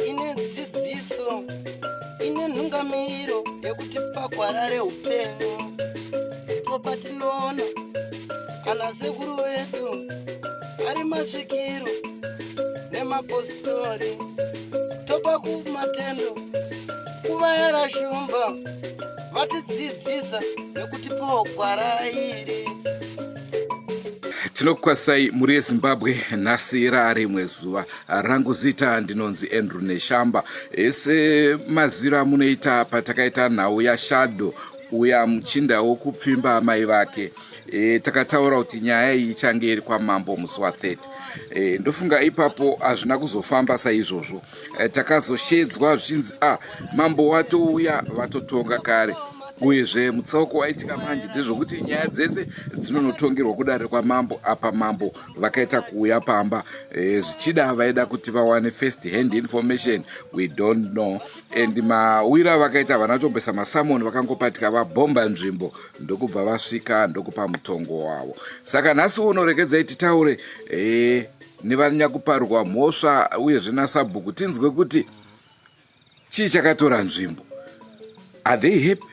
ine dzidziso ine nhungamiriro yekuti pagwarare upenyu ndipo patinoona ana sekuru vedu ari masvikiro nemapositori topa kumatendo kuvayara shumba vatidzidzisa nekutipawo gwara iri. Tinokwasai muri yeZimbabwe nhasi rimwe zuva rangu zita ndinonzi Andrew Neshamba. Ese mazira munoita patakaita nhau yaShadow uya muchinda wokupfimba amai vake. Takataura kuti nyaya iyi ichange iri kwaMambo musi wa30. Ndofunga ipapo hazvina kuzofamba saizvozvo. Takazoshedzwa zvichinzi mambo watouya vatotonga kare. Uyezve mutsauko waitika manje ndezvokuti nyaya dzese dzinonotongerwa kudare kwaMambo. Apa mambo vakaita kuuya pamba zvichida vaida kuti vawane first hand information, we don't know. And mawira vakaita vanatombesa masamoni vakangopatika vabhomba nzvimbo ndokubva vasvika ndokupa mutongo wavo. Saka nhasi unoregedzai titaure nevanyakuparwa mhosva uyezve nasabhuku tinzwe kuti chii chakatora nzvimbo. Are they happy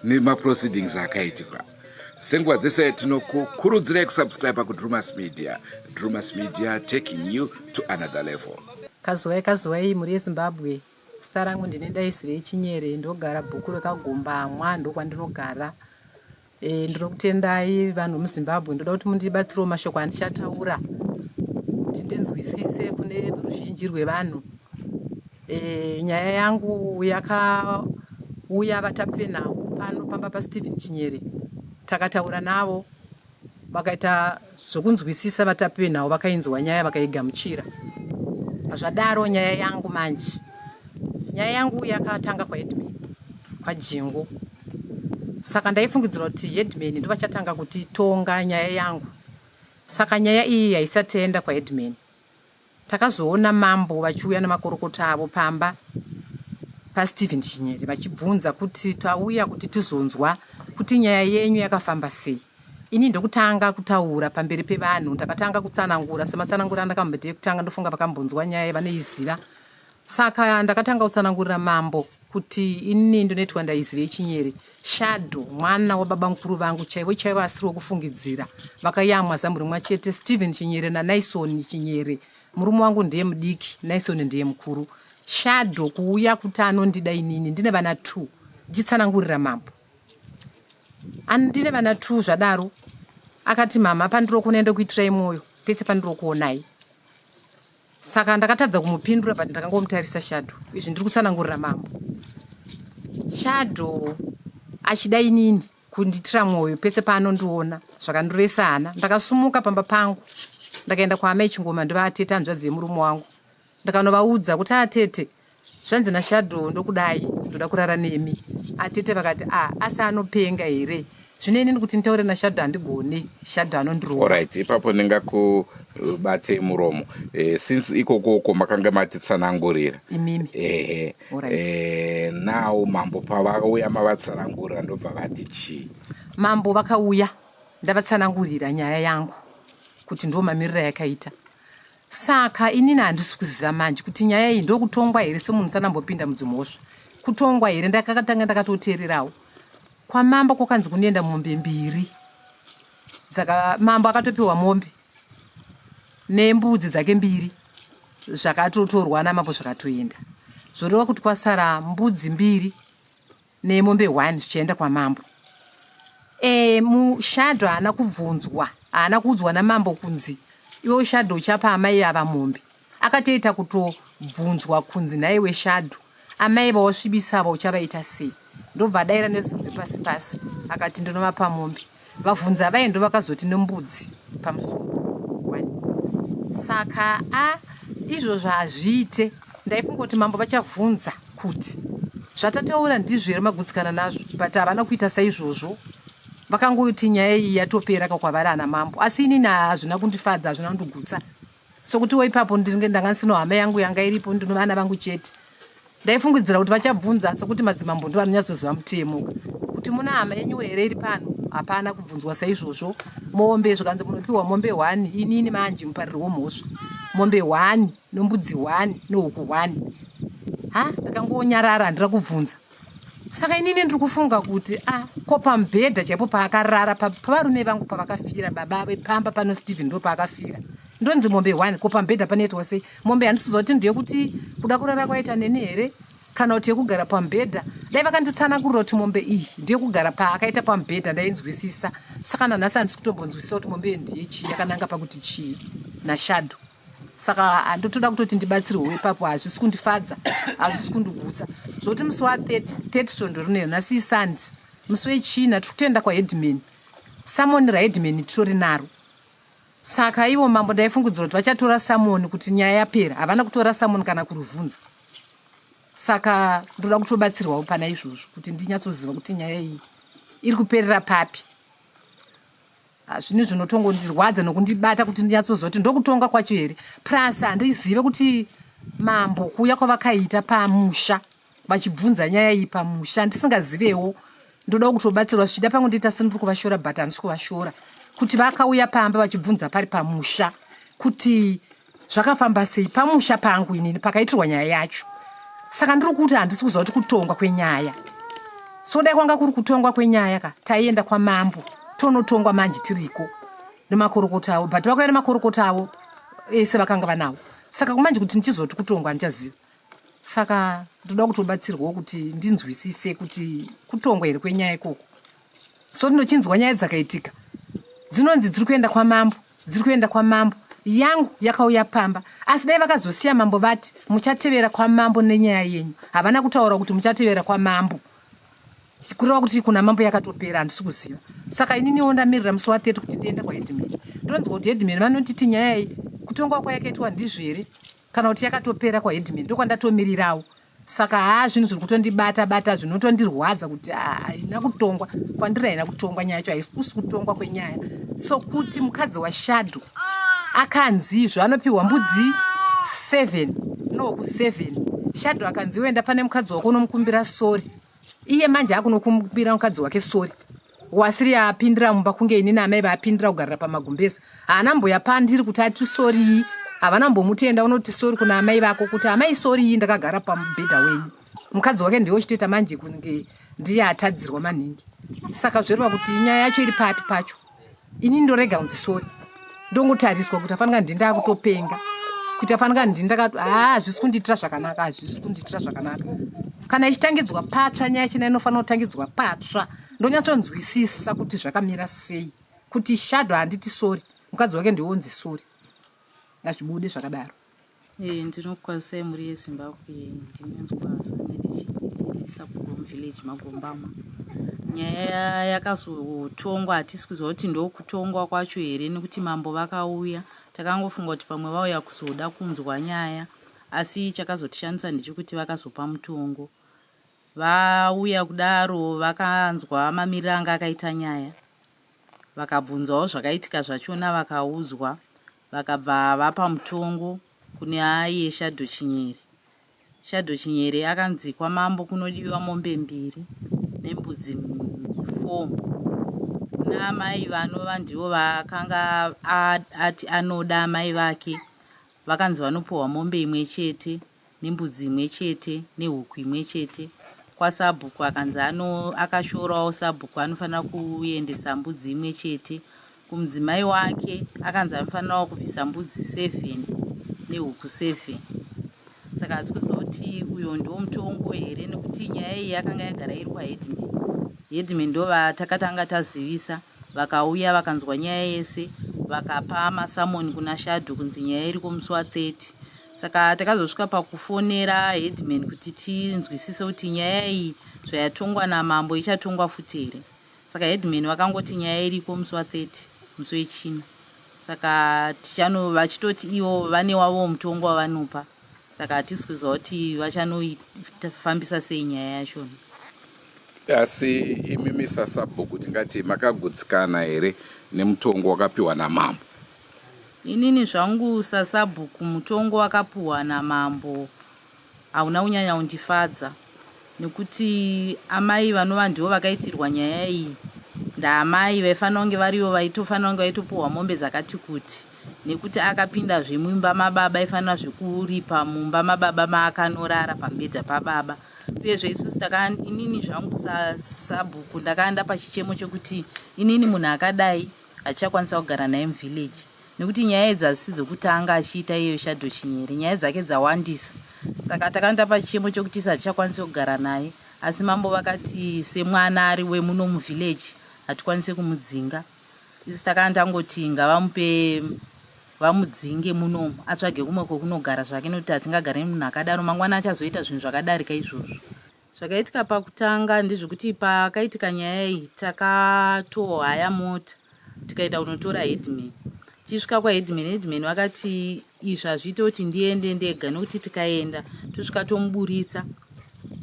nemaproceedings akaitika? Senguva dzese tinokukurudzirai kusubscribe kuDrewmas Media. Drewmas Media taking you to another level. Kazuwai muri yeZimbabwe. Zita rangu ndine Daisire Chinyere, ndogara bhuku rekaGombamwa ndokwandinogara. Ndiri kutendai vanhu muZimbabwe, ndoda kuti mundibatsirewo mashoko andichataura kuti ndinzwisise kune ruzhinji rwevanhu. Nyaya yangu yakauya vatapenhau pano pamba paStephen Chinyere. Takataura navo vakaita zvokunzwisisa vatapenhau, vakainzwa nyaya vakaigamuchira. Zvadaro nyaya yangu manje. Nyaya yangu yakatanga kwaHeadman, kwaJingo. Saka ndaifungidzira kuti Headman ndo vachatanga kutitonga nyaya yangu. Saka nyaya iyi haisatenda kwaHeadman. Takazoona mambo vachiuya namakorokota avo pamba paStephen Chinyere vachibvunza kuti tauya kuti tizonzwa kuti nyaya yenyu yakafamba sei. Ini ndokutanga kutaura pamberi pevanhu, ndakatanga kutsanangura sematsanangura andakambodei kutanga ndofunga vakambonzwa nyaya vanoiziva. Saka ndakatanga kutsanangurira mambo kuti ini ndinoitwa Daisire Chinyere, Shadow mwana wababa mukuru vangu chaivo asiri wokufungidzira. Vakayamwa zamburi mwachete, Stephen Chinyere naNaison Chinyere. Murume wangu ndiye mudiki, Naison ndiye mukuru. Shadow kuuya kuti anondida inini ndine vana 2 nditsanangurira mambo. Ndine vana 2 zvadaro. Akati mama pandiro kunoenda kuitirai mwoyo pese pandiro kuonai. Saka ndakatadza kumupindura but ndakangomutarisa Shadow. Izvi ndiri kutsanangurira mambo. Shadow achida inini kundiitira mwoyo pese paanondiona zvakandiresa hana. Ndakasumuka pamba pangu ndakaenda kwaAMAI Chingoma ndovatete hanzvadzi yemurume wangu. Ndakanovaudza kuti atete zvanzi naShadow ndokudai ndoda kurara nemi. Atete vakati asi anopenga here. Zvine inini kuti nitaure naShadow handigoni, Shadow anondirova. Alright, ipapo ndingakubate muromo. Since ikoko makanga matitsanangurira. Imimi. Alright. Now mambo pavauya mavatsanangurira ndobva vati chii? Mambo vakauya ndavatsanangurira nyaya yangu kuti ndo mamirira yakaita. Saka inini handisi kuziva manje kuti nyaya iyi ndokutongwa here semunhu sanambopinda mudzimhosva. Kutongwa here ndakatanga ndakatoteererawo. KwaMambo kwakanzi kunoenda mombe 2. Mambo akatopiwa mombe nembudzi dzake 2 zvakatotorwa naMambo zvakatoenda. Zvoreva kuti kwasara mbudzi 2 nemombe 1 zvichienda kwaMambo. Shadow haana kubvunzwa, haana kuudzwa naMambo kunzi iwo Shadow chapa amai ava mombe. Akatoita kutobvunzwa kunzi naiwe Shadow amai vawasvibisa uchavaita sei. Ndobva adaira nezuro pasi akati ndinovapa mombe. Vabvunza vai ndo vakazoti nembudzi pamusoro. Saka izvozvo hazviite. Ndaifunga kuti mambo vachabvunza kuti zvatataura ndizvo here magutsikana nazvo, but havana kuita saizvozvo. Vakangoti nyaya iyi yatopera kakwavari ana mambo. Asi inini hazvina kundifadza, hazvina kundigutsa. Sokuti ipapo ndanganisino hama yangu yanga iripo ndinovana vangu chete. Ndaifungidzira kuti vachabvunza sokuti madzimambo ndo vanonyatsoziva mutemo. kuti muna hama yenyu here iri pano hapana kubvunzwa saizvozvo. Mombe zvikanzi munopiwa mombe 1 inini manje mupariri womhosva mombe 1 nombudzi 1 nehuku 1 ndakangonyarara handira kubvunza. Saka inini ndiri kufunga kuti ko pamubhedha chaipo paakarara pavarume vangu pavakafira baba vepamba pano Stephen ndo paakafira ndonzi mombe 1 ko pamubhedha panoitwa sei? Mombe handisizoti ndeyekuti kuda kurara kwaita neni here kana kuti yekugara pamubhedha. Dai vakanditsanangurira kuti mombe iyi ndeyekugara paakaita pamubhedha ndainzwisisa. Saka nanhasi handisi kutombonzwisisa kuti mombe ndiye chii yakananga pakuti chii nashadho. Saka ndotoda kutoti ndibatsirwe ipapo, hazvisi kundifadza, hazvisi kundigutsa. Zvoti musi wa30 svondo rino nhasi isandi, musi wechina tiri kutoenda kwaheadman. Samoni raheadman titori naro. Saka ivo mambo ndaifungidzira kuti vachatora samoni kuti nyaya yapera. Havana kutora samoni kana kuruvhunza. Saka ndoda kutobatsirwawo pana izvozvo kuti ndinyatsoziva kuti nyaya iyi iri kuperera papi. Zvino zvinotongondirwadza nokundibata kuti ndinyatsoziva kuti ndokutonga kwacho here. Plus handizive kuti mambo kuuya kwavakaita pamusha vachibvunza nyaya iyi pamusha ndisingazivewo. Ndoda kutobatsirwa zvichida pangu ndiita sendiri kuvashora but handisi kuvashora. Kuti vakauya pamba vachibvunza pari pamusha kuti zvakafamba sei pamusha pangu inini pakaitirwa nyaya yacho. Saka ndiri kuti handisi kuziva kuti kutongwa kwenyaya. So dai kwanga kuri kutongwa kwenyaya taienda kwamambo tonotongwa manje tiriko nemakorokota avo, but vakauya nemakorokota avo ese vakanga vanawo. Saka kumanje kuti ndichizoti kutongwa handichaziva. Saka ndoda kutobatsirwawo kuti ndinzwisise kuti kutongwa here kwenyaya ikoko. So ndinochinzwa nyaya dzakaitika dzinonzi dziri kuenda kwamambo, dziri kuenda kwamambo. Yangu yakauya pamba, asi dai vakazosiya mambo vati muchatevera kwamambo nenyaya yenyu. Havana kutaura kuti muchatevera kwamambo. Kureva kuti kuna mambo yakatopera handisi kuziva. Saka inini ndamirira musi wa30 kuti ndiende kwaheadman. Ndonzwa kuti headman vanotiti nyaya iyi kutongwa kwayakaitwa ndizvo here kana kuti yakatopera kwaheadman. Ndokwandatomirirawo. Saka zvinhu zviri kutondibata zvinotondirwadza kuti haina kutongwa kwandiri, haina kutongwa nyaya yacho, haisi kutongwa kwenyaya. So kuti mukadzi washadho akanzi izvo anopiwa mbudzi 7 nohuku 7. Shadho akanzi oenda pane mukadzi wako unomukumbira sori. Iye manje akunokumbira mukadzi wake sori. Wasiri apindira mumba kunge ini naamai vaapindira kugarira pamagumbeza. Haana mboyapa ndiri kuti ati sori. Havana mbomutenda unoti sori kuna amai vako kuti amai sori ndakagara pamubhedha wenyu. Mukadzi wake ndiye ochitoita manje kunge ndiye atadzirwa maningi. Saka zvoreva kuti nyaya yacho iri papi pacho. Ini ndorega unzi sori. Ndongotariswa kuti afanira ndinda kutopenga. Kuti afanira ndinda zvisi kundiitira zvakanaka, zvisi kundiitira zvakanaka. Kana ichitangidzwa patsva nyaya china inofanira kutangidzwa patsva. Ndonyatsonzwisisa kuti zvakamira sei. Kuti shadho handiti sori, mukadzi wake ndiye onzi sori. Ngazvibude zvakadaro. Ndinokwazisai muri yeZimbabwe, ndinonzwa Saneli Chibisapuro muvillage Magombama. Nyaya yakazotongwa hatisi kuziva kuti ndokutongwa kwacho here nekuti mambo vakauya. Takangofunga kuti pamwe vauya kuzoda kunzwa nyaya, asi chakazotishandisa ndechekuti vakazopa mutongo. Vauya kudaro vakanzwa mamiriro anga akaita nyaya, vakabvunzawo zvakaitika zvachona, vakaudzwa, vakabva vapa mutongo kune aiye Shadho Chinyere. Shadho Chinyere akanzi kwamambo kunodiwa mombe 2 nembudzi 4. Kuna amai vanova ndivo vakanga ati anoda amai vake, vakanzi vanopiwa mombe 1 chete nembudzi 1 chete nehuku 1 chete. Kwasabhuku akanzi akashorawo sabhuku anofanira kuendesa mbudzi 1 chete. Kumudzimai wake akanzi anofanira kubvisa mbudzi 7 nehuku 7. Saka asi kuzoti uyo ndo mutongo here nekuti nyaya iyi yakanga yagara iri kwaheadman. Headman ndo vatakatanga tazivisa, vakauya vakanzwa nyaya yese, vakapa masamoni kuna Shadho kunzi nyaya iri kumusi wa30. Saka takazosvika pakufonera headman kuti tinzwisise kuti nyaya iyi zvayatongwa namambo ichatongwa futi here. Saka headman vakangoti nyaya iriko musi wa30, musi wechina. Saka vachitoti ivo vane wavo mutongo wavanopa. Saka hatisi kuziva kuti vachanofambisa sei nyaya yacho. Asi imimi Sabhuku tingati makagutsikana here nemutongo wakapiwa namambo? Inini zvangu Sabhuku mutongo wakapiwa namambo hauna kunyanya kundifadza. nekuti amai vanova ndivo vakaitirwa nyaya iyi. Ndaamai vaifanira kunge varivo vaitofanira kunge vaitopiwa mombe dzakati kuti, nekuti akapinda zvemumba mababa aifanira zvekuripa mumba mababa maakanorara pambedza pababa. Uyezve isusu inini zvangu sabhuku ndakaenda pachichemo chokuti inini munhu akadai achakwanisa kugara naye muvhileji, nekuti nyaya dzasi dzokutanga achiita iyo shadho chinyere nyaya dzake dzawandisa. Saka takaenda pachichemo chokuti hatichakwanisi kugara naye, asi mambo vakati semwana ari wemuno muvhileji hatikwanise kumudzinga. Isi takandangoti ngavamupe vamudzinge munomu atsvage kumwe kwokunogara zvake, nekuti hatingagari munhu akadaro mangwana achazoita zvinhu zvakadarika izvozvo. Zvakaitika pakutanga ndezvekuti pakaitika nyaya iyi takatohaya mota tikaenda kunotora headman. Tichisvika kwaheadman vakati izvi hazviite kuti ndiende ndega, nekuti tikaenda tosvika tomuburitsa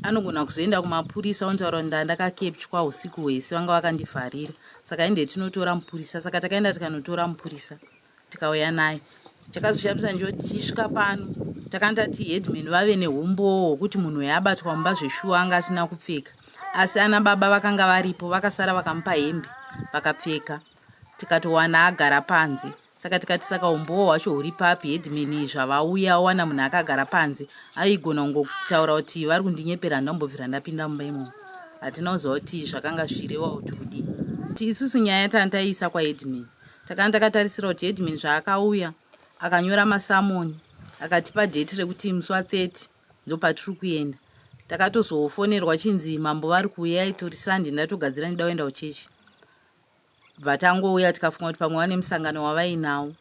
anogona kuzoenda kumapurisa ontaura ndandakakepchwa usiku hwese vanga vakandivharira, saka ende tinotora mupurisa. Saka takaenda tikanotora mupurisa tikauya naye. Chakazoshamisa njoti tichisvika pano takandati headman vave nehombo hwokuti munhu uyu abatwa mumba zveshuwa anga asina kupfeka, asi ana baba vakanga varipo vakasara vakamupa hembe vakapfeka. Tikatowana agara panze. Saka tikati saka umbowo hwacho huri papi headman zvavauya wana munhu akagara panze aigona kungotaura kuti vari kundinyepera ndambobvira ndapinda mumba imomo. Hatina kuziva kuti zvakanga zvichireva kuti kudii. Isusu nyaya tandaisa kwaheadman takanga takatarisira kuti headman zvaakauya akanyora masamoni akatipa dheti rekuti musi wa30 ndopatiri kuenda. Takatozofonerwa chinzi mambo vari kuuya itori sande ndatogadzira ndida kuenda kuchechi. Vatangouya tikafunga kuti pamwe vane musangano wavainawo.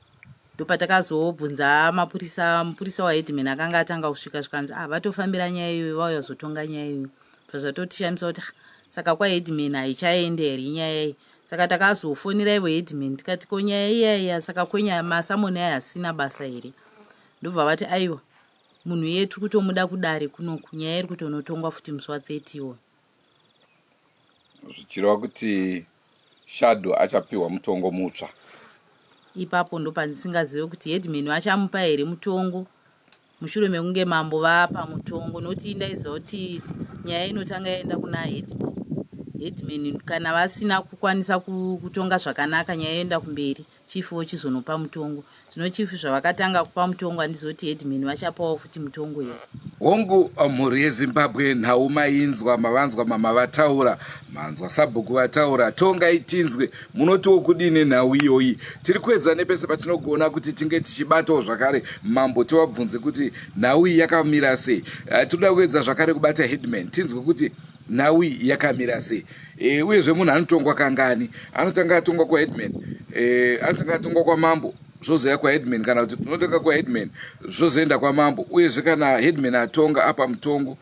Ndopatakazobvunza mupurisa waheadman akanga atanga kusvika zvikanzi vatofambira nyaya iyoyo vauya zotonga nyaya iyoyo. Zvazvatotishamisa kuti saka kwaheadman haichaende here nyaya iyi. Saka takazofonera ivo headman tikati ko nyaya iyaya saka kwenya masamoni aya asina basa here. Ndobva vati aiwa munhu yetu kutomuda kudare kunoku nyaya iri kutonotongwa futi musi wa30 iwo. Zvichireva kuti Shadow achapiwa mutongo mutsva. Ipapo ndo pandisingazive kuti headman vachamupa here mutongo mushure mekunge mambo vapa mutongo, noti ndaiziva kuti nyaya inotanga yaenda kuna headman. Headman kana vasina kukwanisa kutonga zvakanaka nyaya yoenda kumberi, chifu wochizonopa mutongo. Zvino chifu zvavakatanga kupa mutongo handizoti headman vachapawo futi mutongo here. Hongu mhuri yeZimbabwe nhau mainzwa mavanzwa mamavataura manzwa sabhuku vataura tonga itinzwe munotiwo kudini nhau iyoyi. Tiri kuedza nepese patinogona kuti tinge tichibatawo zvakare mambo tivabvunze kuti nhau iyi yakamira sei. Toda kuedza zvakare kubata headman tinzwe kuti nhau iyi yakamira sei. Uyezve munhu anotongwa kangani, anotanga atongwa kwaheadman, anotanga atongwa kwamambo zvozoya kwaheadman, kana kuti tunotonga kwaheadman zvozoenda kwamambo. Uyezve kana headman atonga apa mutongo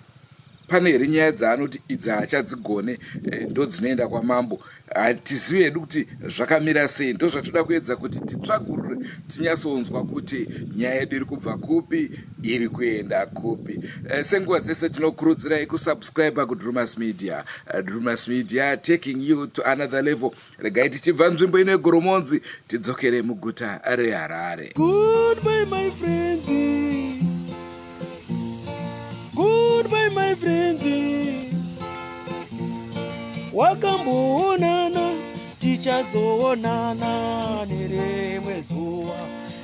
pane here nyaya dzaanoti idzi haachadzigone ndo dzinoenda kwamambo. Hatizivi hedu kuti zvakamira sei. Ndo zvatoda kuedza kuti titsvagurure tinyatsonzwa kuti nyaya yedu iri kubva kupi iri kuenda kupi. Senguva dzese tinokurudzirai kusubscribe kuDrewmas Media. Drewmas Media taking you to another level. Regai tichibva nzvimbo ine goromonzi tidzokere muguta reHarare. Goodbye my friends. Goodbye my friends. Wakamboonana tichazoonana nerimwe zuva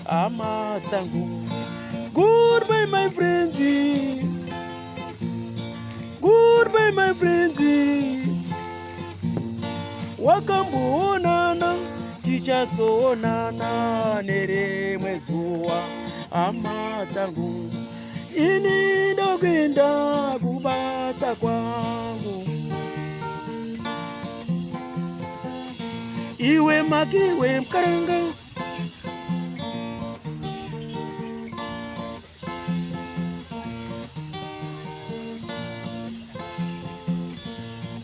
hama dzangu. Goodbye my friends. Goodbye my friends. Wakamboonana tichazoonana nerimwe zuva hama dzangu. Ini ndokwenda kubasa kwangu. Iwe makiwe mkaranga.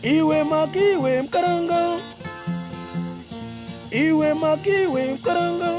Iwe makiwe mkaranga. Iwe makiwe mkaranga.